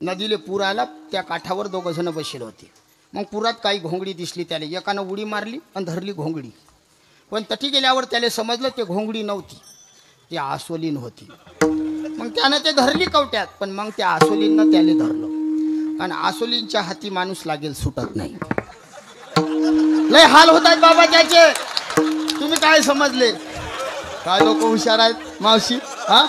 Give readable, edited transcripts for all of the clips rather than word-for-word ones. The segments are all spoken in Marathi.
नदीले पूर आला, त्या काठावर दोघ जण बसले होते. मग पुरात काही घोंगडी दिसली त्याला. एकानं उडी मारली आणि धरली घोंगडी. पण तटी गेल्यावर त्याला समजलं ते घोंगडी नव्हती, ती आसोलीन होती. मग त्यानं ते धरली कवट्यात. पण मग त्या आसोलीनं त्याला धरलं. आणि आसोलींच्या हाती माणूस लागेल सुटत नाही. लय हाल होतात बाबा त्याचे. तुम्ही काय समजले? काय लोक हुशार आहेत मावशी. हा,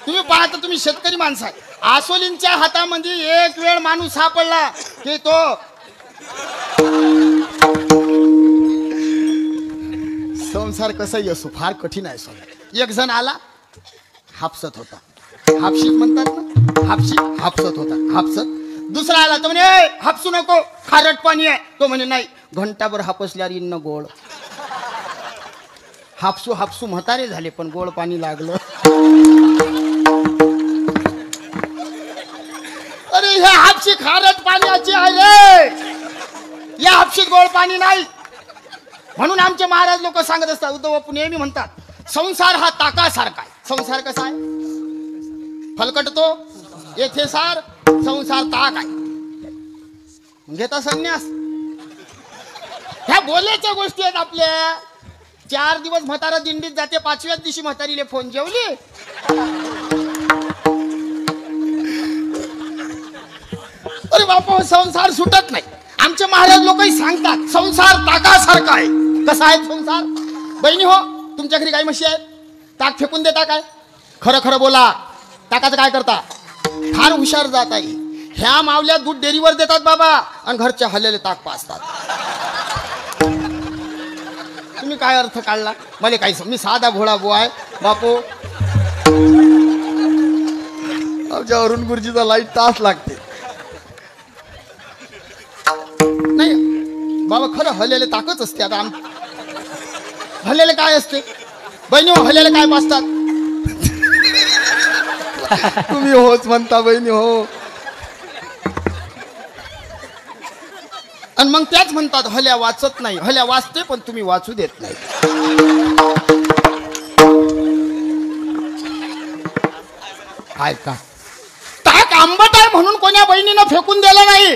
तुम्ही पाहता, तुम्ही शेतकरी माणसं आहे. आसोलींच्या हातामध्ये एक वेळ माणूस सापडला की तो संसार कसाही असो फार कठीण आहे. सोडा एक जण आला, हापसत होता. हापशीत म्हणतात ना, हापसत होता. हापसत. दुसरा आला, तो म्हणे हापसू नको, खारट पाणी आहे. तो म्हणे नाही, घंटाभर हापसल्यावर इन्न गोड. हापसू हापसू म्हातारे झाले, पण गोड पाणी लागलं. अरे ह्या हापशी खारट पाण्याची आहे, या हापशीत गोड पाणी नाही. म्हणून आमचे महाराज लोक सांगत असतात, उद्धव बापू नेहमी म्हणतात, संसार हा ताकासारखा आहे. संसार कसा आहे? फलकटतो येथे सार, संसार ताक आहे. घेता संन्यास. ह्या बोलायच्या गोष्टी आहेत आपल्या. 4 दिवस म्हातारा दिंडीत जाते, 5व्या दिवशी म्हातारीले फोन, जेवली? अरे बापा, संसार सुटत नाही. आमचे महाराज लोकही सांगतात, संसार ताकासारखा आहे. कसा आहे संसार? बहिणी हो, तुमच्या घरी गाई म्हशी आहेत, ताक फेकून देता काय? खरं खरं बोला, ताकाचं काय करता? फार हुशार जात आहे. ह्या मावल्या दूध डेअरीवर देतात बाबा, आणि घरच्या हल्लेले ताक पाजतात. तुम्ही काय अर्थ काढला? मला काही मी साधा भोळा बुवा आहे बापू. आमच्या अरुण गुरुजीचा लाईट तास लागते. नाही बाबा, खरं हल्लेले ताकच असते. आता हल्लेले काय असते? बहिणी हो, हल्लेले काय पाजतात? तुम्ही होच म्हणता बहिणी हो. आणि मग त्याच म्हणतात, हल्या वाचत नाही. हल्या वाचते, पण तुम्ही वाचू देत नाही. काय का ताक आंबट आहे म्हणून कोण्या बहिणीनं फेकून दिलं नाही.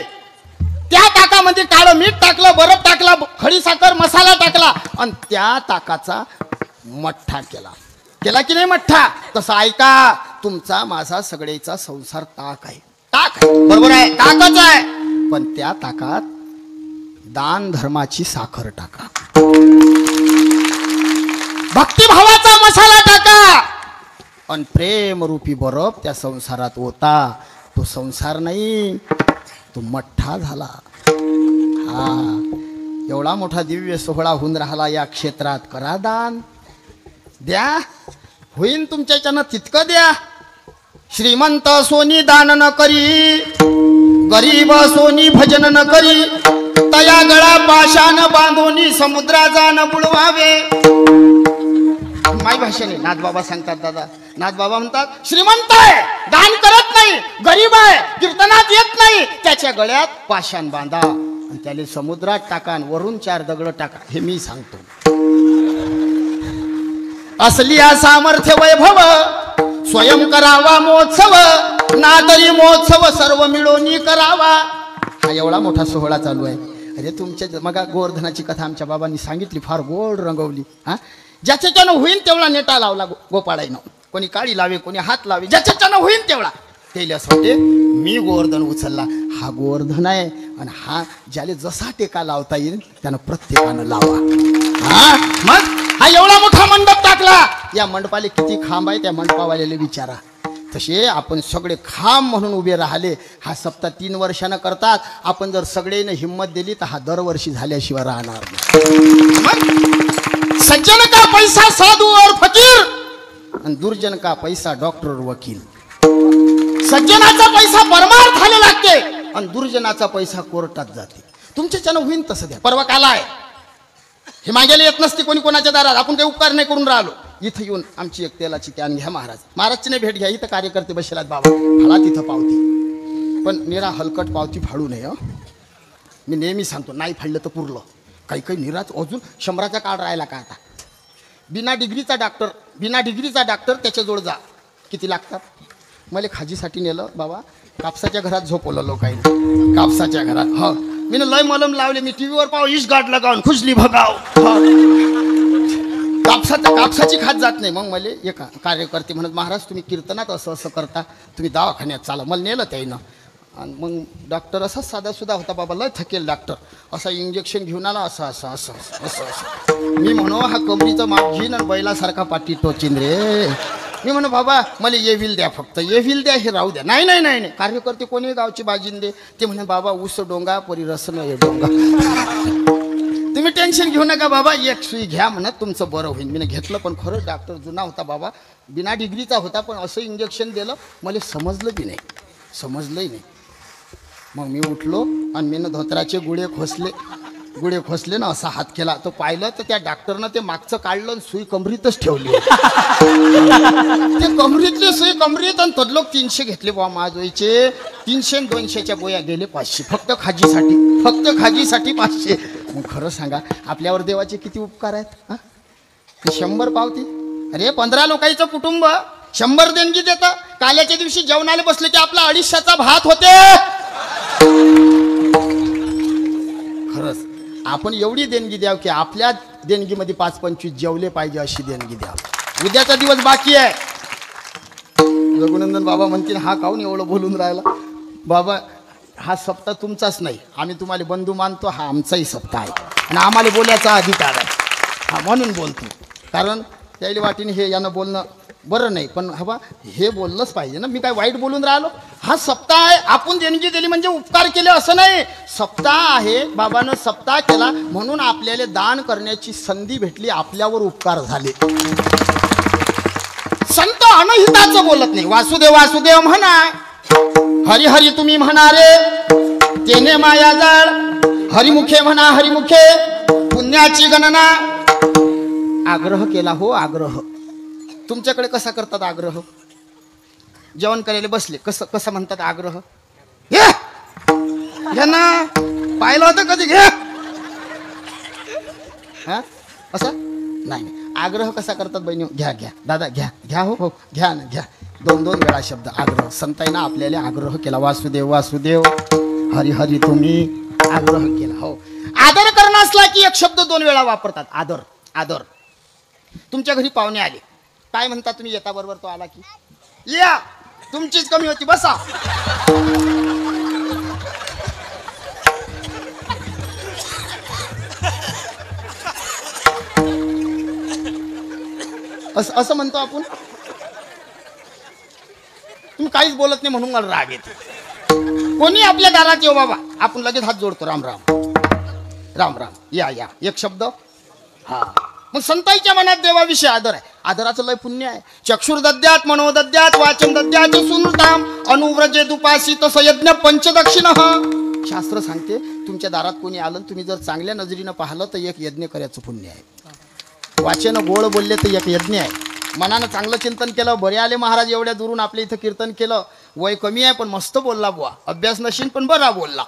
त्या ताकामध्ये काळं मीठ टाकलं, बर्फ टाकला, खडी साखर, मसाला टाकला, आणि त्या ताकाचा मठ्ठा केला. केला की नाही मठ्ठा? तसं ऐका, तुमचा माझा सगळेचा संसार ताक आहे. ताक आहे, बरोबर आहे, ताकच आहे. पण त्या ताकात दान धर्माची साखर टाका, भक्तिभावाचा मसाला टाका, आणि प्रेम रूपी बर्फ त्या संसारात होता. तो संसार नाही, तो मठ्ठा झाला. हा, एवढा मोठा दिव्य सोहळा होऊन राहिला या क्षेत्रात. करा दान, द्या, होईन तुमच्याच्यानं तितकं द्या. श्रीमंत सोनी दान न करी, गरीब सोनी भजन न करी, तया गळा पाशान बांधोनी समुद्राचा न बुडवावे. माई भाषेने नाथबाबा सांगतात. दादा नाथबाबा म्हणतात, श्रीमंत आहे, दान करत नाही, गरीब आहे, कीर्तनात येत नाही, त्याच्या गळ्यात पाषाण बांधा आणि त्याला समुद्रात टाका, वरून 4 दगड टाका. हे मी सांगतो. असली सामर्थ्य वैभव स्वयं करावा महोत्सव, ना तरी महोत्सव सर्व मिळून करावा. हा एवढा मोठा सोहळा चालू आहे. अरे तुमच्या मग गोवर्धनाची कथा आमच्या बाबांनी सांगितली, फार गोड रंगवली. हा, ज्याच्याच्यानं होईन तेवढा नेटा लावला गोपाळाईनं. कोणी काळी लावे, कोणी हात लावे, ज्याच्याच्यानं होईन तेवढा. त्याला असं वाटते मी गोवर्धन उचलला. हा गोवर्धन आहे, आणि हा ज्याला जसा टेका लावता येईल त्यानं प्रत्येकानं लावा. हा, मग हा एवढा मोठा मंडप टाकला. या मंडपाले किती खांब आहे त्या मंडपावाल्याला विचारा. तसे आपण सगळे खांब म्हणून उभे राहिले. हा सप्ताह 3 वर्षानं करतात. आपण जर सगळेनं हिंमत दिली तर हा दरवर्षी झाल्याशिवाय राहणार नाही. सज्जन का पैसा साधू और फकीर, आणि दुर्जन का पैसा डॉक्टर और वकील. सज्जनाचा पैसा परमार्थाला लागते, आणि दुर्जनाचा पैसा कोर्टात जाते. तुमच्याच्यानं होईन तसं द्या. परवा काला आहे, हे मागायला येत नसते कोणी कोणाच्या दारात. आपण काही उपकार नाही करून राहिलो. इथं येऊन आमची एक तेलाची कॅन घ्या महाराज. महाराजची नाही भेट घ्या. इथं कार्यकर्ते बसलात बाबा, फाळा तिथं पावती, पण निरा हलकट पावती फाडू नये. मी नेहमी सांगतो, नाही फाडलं तर पुरलं. काही काही निराच अजून 100चा काळ राहिला का? आता बिना डिग्रीचा डॉक्टर त्याच्याजवळ जा. किती लागतात? मला खाजीसाठी नेलं बाबा. कापसाच्या घरात झोपवलं लोकांनी, कापसाच्या घरात. हो मी लय मलम लावले. मी टीव्हीवर पाहू इश गाठ लगावून खुजली भगाव. कापसाची खात जात नाही. मग मला एक कार्यकर्ते म्हणत महाराज तुम्ही कीर्तनात असं असं करता, तुम्ही दवाखान्यात चाला. मला नेलं त्यानं. आणि मग डॉक्टर असाच साधासुद्धा होता बाबा, लय थकेल डॉक्टर. असा इंजेक्शन घेऊन आला, असं असं असं असं असं. मी म्हणू हा कमरीचं माप घेईन आणि बैलासारखा पाठी टोचीन रे. मी म्हणू बाबा मला ये व्हील द्या, फक्त ये व्हील द्या, हे राहू द्या. नाही नाही नाही नाही, कार्यकर्ते कोणी गावची बाजीन दे. ते म्हणे बाबा ऊस डोंगा परी रस न डोंगा, तुम्ही टेन्शन घेऊ नका बाबा, एक सुई घ्या म्हणत तुमचं बरं होईल. मी घेतलं. पण खरंच डॉक्टर जुना होता बाबा, बिना डिग्रीचा होता. पण असं इंजेक्शन दिलं मला समजलं बी नाही, समजलंही नाही. मग मी उठलो आणि मीनं धोत्राचे गुळे खोसले ना, असा हात केला. तो पाहिलं तर त्या डॉक्टरनं ते मागचं काढलं आणि सुई कमरीतच ठेवली. ते कमरीतली सुई कमरीत. आणि तदलोक 300 घेतले बाबा माझोईचे. 300 200च्या गोया गेले 500, फक्त खाजीसाठी 500. मग खरं सांगा आपल्यावर देवाचे किती उपकार आहेत. ते 100 पावती. अरे 15 लोकांचं कुटुंब 100 देणगी देतं. काल्याच्या दिवशी जेवणाला बसले की आपला 250चा भात होते. खरंच आपण एवढी देणगी द्याव की आपल्या देणगीमध्ये 5-25 जेवले पाहिजे अशी देणगी द्याव. उद्याचा दिवस बाकी आहे. रघुनंदन बाबा म्हणतील हा काहून एवढं बोलून राहिला. बाबा हा सप्ताह तुमचाच नाही, आम्ही तुम्हाला बंधू मानतो. हा आमचाही सप्ताह आहे आणि आम्हाला बोलायचा अधिकार आहे. हा म्हणून बोलतो. कारण त्याला वाटीने हे यानं बोलणं बरं नाही, पण हवा हे बोललंच पाहिजे ना. मी काय वाईट बोलून राहिलो. हा सप्ताह आहे, आपण देणगी दिली म्हणजे उपकार केले असं नाही. सप्ताह आहे, बाबानं सप्ताह केला म्हणून आपल्याला दान करण्याची संधी भेटली, आपल्यावर उपकार झाले. संत अनहिताचं बोलत नाही. वासुदेव वासुदेव म्हणा, हरी हरी तुम्ही म्हणा रे, तेने माया जाळ. हरिमुखे म्हणा हरिमुखे, पुण्याची गणना. आग्रह केला हो, आग्रह. तुमच्याकडे कसा करतात आग्रह. जेवण करायला बसले कसं म्हणतात आग्रह. घ्या ना, पाहिलं होतं कधी घ्या. हा असं नाही. आग्रह कसा करतात बहिणी. घ्या घ्या दादा घ्या घ्या, हो हो घ्या ना घ्या. 2-2 वेळा शब्द आग्रह. संतांना आपल्याला आग्रह केला. वासुदेव वासुदेव हरी हरी तुम्ही आग्रह केला. हो आदर करणं असला की एक शब्द 2 वेळा वापरतात. आदर आदर. तुमच्या घरी पाहुणे आले, काय म्हणता तुम्ही येता बरोबर. तो आला की या, तुमचीच कमी होती बसा. असं म्हणतो आपण. तुम्ही काहीच बोलत नाही म्हणून मला राग येते. कोणी आपल्या दारात येऊ बाबा, आपण लगेच हात जोडतो. राम राम राम राम, या या, एक शब्द. हा मग संतांच्या मनात देवाविषयी आदर आहे. आदराचं लय पुण्य आहे. चक्षुर्दद्यात मनोदद्यात वाचन दद्यात सुनताम अनुव्रजे दुपासित सयज्ञ पंचदक्षिण. शास्त्र सांगते तुमच्या दारात कोणी आलं, तुम्ही जर चांगल्या नजरीनं पाहिलं तर एक यज्ञ करायचं पुण्य आहे. वाचन गोड बोलले तर एक यज्ञ आहे. मनानं चांगलं चिंतन केलं. बरे आले महाराज एवढ्या दुरून आपल्या इथं कीर्तन केलं. वय कमी आहे पण मस्त बोलला बुवा. अभ्यास नशीन पण बरा बोलला.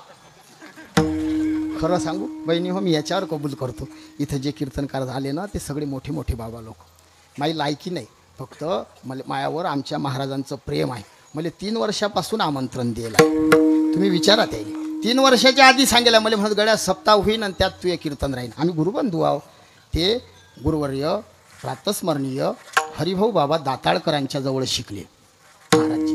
खरं सांगू बहिणी हो, मी याच्यावर कबूल करतो. इथं जे कीर्तनकार झाले ना ते सगळे मोठे मोठे बाबा लोक. माझी लायकी नाही, फक्त मला मायावर आमच्या महाराजांचं प्रेम आहे. मला 3 वर्षापासून आमंत्रण दिलं. तुम्ही विचारा त्याला. 3 वर्षाच्या आधी सांगितलं मला, म्हणत गड्या सप्ताह होईन आणि त्यात तुझे कीर्तन राहीन. आम्ही गुरुबंधू आहो. ते गुरुवर्य प्रातस्मरणीय हरिभाऊ बाबा दाताळकरांच्या जवळ शिकले महाराजजी.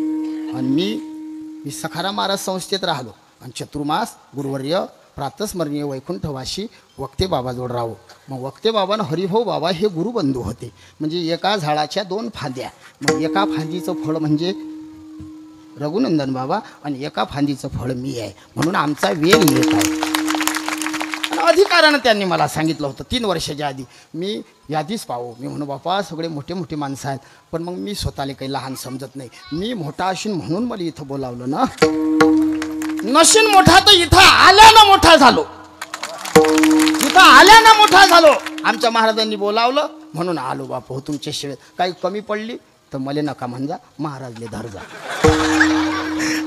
आणि मी सखाराम महाराज संस्थेत राहिलो. आणि चतुर्मास गुरुवर्य प्रातस्मरणीय वैकुंठवासी वक्ते बाबाजवळ राहो. मग वक्ते बाबा हरिभाऊ बाबा हे गुरुबंधू होते. म्हणजे एका झाडाच्या 2 फांद्या. मग एका फांदीचं फळ म्हणजे रघुनंदन बाबा आणि एका फांदीचं फळ मी आहे. म्हणून आमचा वेळ येत आहे. अधिकारानं त्यांनी मला सांगितलं होतं 3 वर्षाच्या आधी. मी यादीच पाहू. मी म्हणू बापा सगळे मोठे मोठे माणसं आहेत, पण मग मी स्वतःला काही लहान समजत नाही. मी मोठा असून म्हणून मला इथं बोलावलं ना. नशीन मोठा तर इथं आल्यानं मोठा झालो. इथं आल्यानं मोठा झालो. आमच्या महाराजांनी बोलावलं म्हणून आलो. बापा हो तुमच्या शिवेत काही कमी पडली तर मला नका म्हणजा, महाराजले धर जा.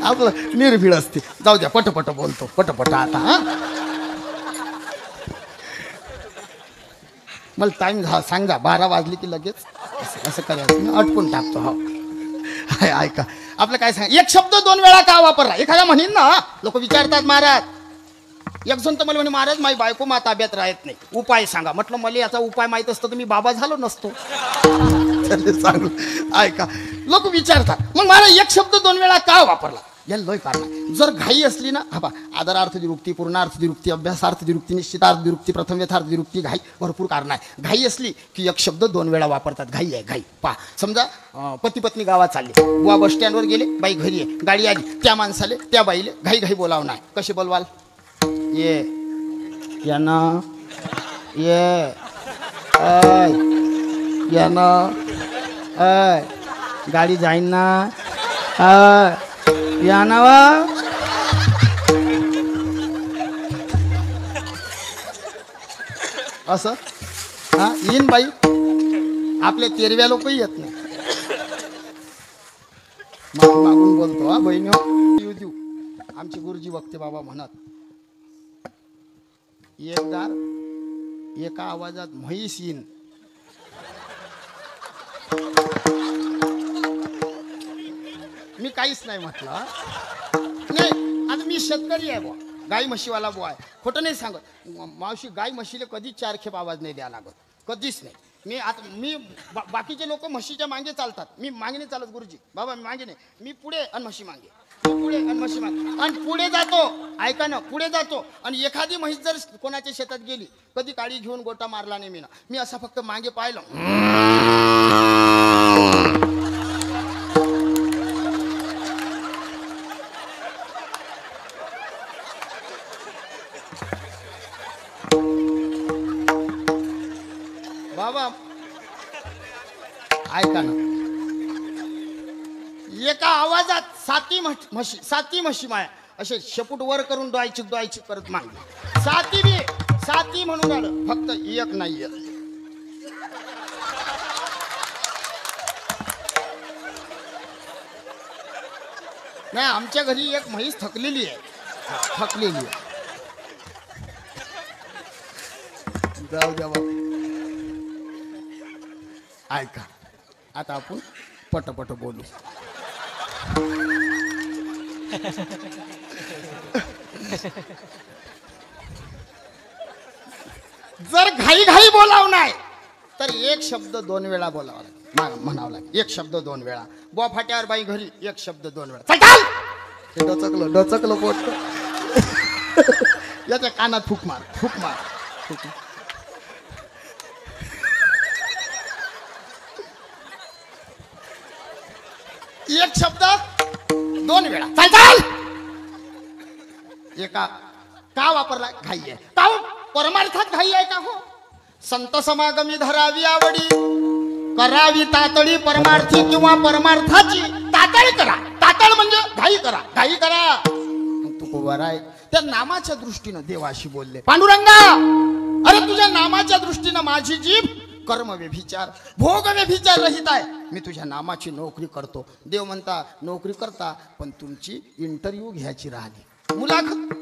आपलं निर्भीड असते. जाऊ द्या, पटपट बोलतो पटपट आता. हा मला टाईम सांगा 12 वाजले की लगेच असं करायचं. अटकून टाकतो. हो ऐका आपलं काय सांग, एक शब्द 2 वेळा का वापरला? एखादा म्हणीन ना, लोक विचारतात महाराज, एक जण तर मला म्हणे महाराज माझी बायको मा ताब्यात राहत नाही, उपाय सांगा. म्हटलं मला याचा उपाय माहित असतं तर मी बाबा झालो नसतो. सांगू ऐका, लोक विचारतात मग मला एक शब्द 2 वेळा का वापरला? याला लय कारण. जर घाई असली ना, हा बा, आदरार्थ द्विरुक्ती, पूर्णार्थ द्विरुक्ती, अभ्यासार्थ द्विरुक्ती, निश्चितार्थ द्विरुक्ती, प्रथम यथार्थ द्विरुक्ती, घाई भरपूर कारण आहे. घाई असली की एक शब्द 2 वेळा वापरतात. घाई आहे घाई. पहा समजा पती पत्नी गावात चालले, बुवा बस स्टँडवर गेले, बाई घरी आहे, गाडी आली, त्या माणसाले त्या बाईले घाई घाई बोलावं नाही. कसे बोलवाल? ये याना, ये ऐ याना, ऐ गाडी जाईन ना, या नावा. असं हा येईन बाई, आपले तेरव्या लोकही येत नाही. मागून बोलतो, हा बहिणी येऊ देऊ. आमचे गुरुजी वक्ते बाबा म्हणत, एकदा एका आवाजात म्हैस येईन. मी काहीच नाही म्हटलं. नाही, आता मी शेतकरी आहे बुवा, गाई म्हशीवाला बुवा आहे, खोटं नाही सांगत. मावशी गाई म्हशीले कधीच 4 खेप आवाज नाही द्यावा लागत, कधीच नाही. मी बाकीचे लोक म्हशीच्या मागे चालतात, मी मागे नाही चालत. गुरुजी बाबा मी मागे नाही, मी पुढे आणि म्हशी मागे, पुढे आणि म्हशी मागे, आणि पुढे जातो. ऐका ना, पुढे जातो आणि एखादी म्हैस जर कोणाच्या शेतात गेली, कधी काळी घेऊन गोटा मारला नाही मी ना, मी असा फक्त मागे पाहिलं. बाबा ऐका ना, एका आवाजात 7 म्हशी माया असे शेपूट वर करून डोयची करत मागली. 7 म्हणून आलं, फक्त एक नाहीये. नाही, आमच्या घरी एक म्हैस थकलेली आहे. जाऊ द्या बाबा. ऐका, आता आपण पटपट बोलू. जर घाई बोलाव नाही तर एक शब्द 2 वेळा बोलावा लागेल, म्हणावं लागेल. एक शब्द 2 वेळा. बुवा फाट्यावर बाई घरी, एक शब्द 2 वेळा. डचकलं बोट. याच्या कानात फूक मार. एक शब्द 2 वेळा. चाल. एका का वापरला? घाई आहे. का परमार्थात घाई आहे का? हो. संत समागमी धरावी आवडी, करावी तातडी परमार्थी किंवा परमार्थाची तातडी करा. तातड म्हणजे घाई करा. तू बरा आहे. त्या नामाच्या दृष्टीनं देवाशी बोलले, पांडुरंगा अरे तुझ्या नामाच्या दृष्टीनं माझी जीभ कर्म व्यभिचार भोग व्यभिचार रहित आहे. मी तुझ्या नामाची नोकरी करतो. देव म्हणता नोकरी करता, पण तुमची इंटरव्ह्यू घ्यायची राहिली, मुलाखत.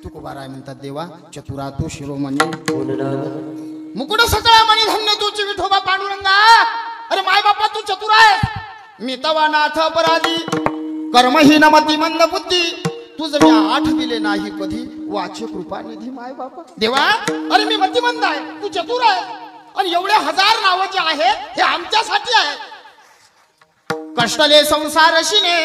तुकोबाराय म्हणतात, देवा चतुरा तू शिरोमणी, मुकुट सकळा मणी धन्य तूची विठोबा पांडुरंगा. अरे माय बापा तू चतुर आहे. मी तवा नाथ अपराधी, कर्महीन मती मंद बुद्धी, तुझ मी 8 दिले नाही कधी, वाचे कृपा निधी माय बापा. देवा अरे मी मतिमंद आहे, तू चतुर आहे, आणि एवढे 1000 नावं जे आहेत हे आमच्यासाठी आहेत. कष्टले संसारशीने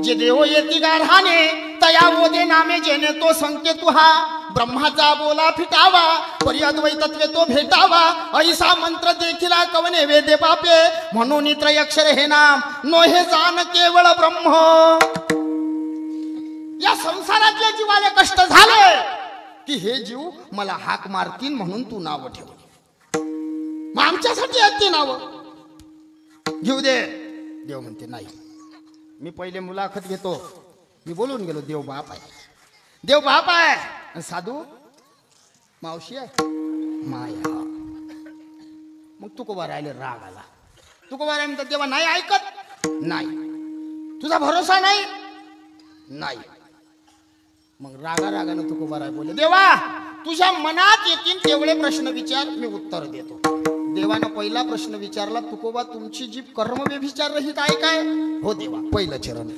जे देव येती गाढाने, तया ओदे नामे जेने तो संकेत तुहा, ब्रह्माचा बोला फिटावा, परी अद्वैतत्वे तो भेटावा, ऐसा मंत्र देखिला कवने वेदे बापे, म्हणून त्रयक्षर हे नाम नोहे जाण केवळ ब्रह्म. या संसारातल्या जीवाला कष्ट झाले की हे जीव मला हाक मारतील म्हणून तू नाव ठेवली. मग आमच्यासाठी आहेत ते नाव, घेऊ दे. देव म्हणते नाही. मी पहिले मुलाखत घेतो, मी बोलून गेलो देव बाप आहे, आणि साधू मावशी आहे माया. मग तुकोबा राहिले, राग आला. तुकोबा राहिले म्हणतात, देवा नाही ऐकत, नाही तुझा भरोसा नाही. मग रागानं तुकोबा राय बोलले, देवा तुझ्या मनात येतील तेवढे प्रश्न विचार, मी उत्तर देतो. देवानं पहिला प्रश्न विचारला, तुकोबा तुमची जीभ कर्म व्यभिचार रहित आहे काय? हो देवा, पहिलं चरण.